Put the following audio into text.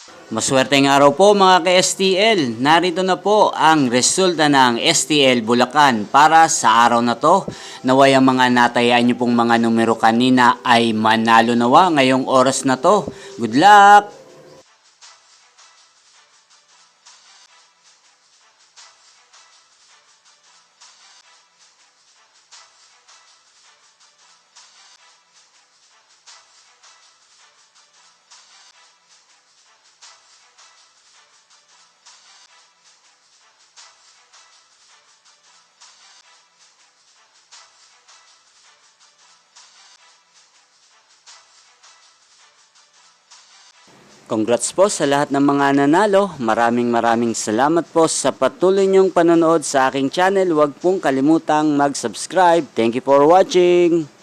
Maswerteng araw po mga ka-STL. Narito na po ang resulta ng STL Bulacan para sa araw na to. Naway ang mga natayaan nyo pong mga numero kanina ay manalo nawa ngayong oras na to. Good luck! Congrats po sa lahat ng mga nanalo. Maraming salamat po sa patuloy niyong panonood sa aking channel. Huwag pong kalimutang mag-subscribe. Thank you for watching!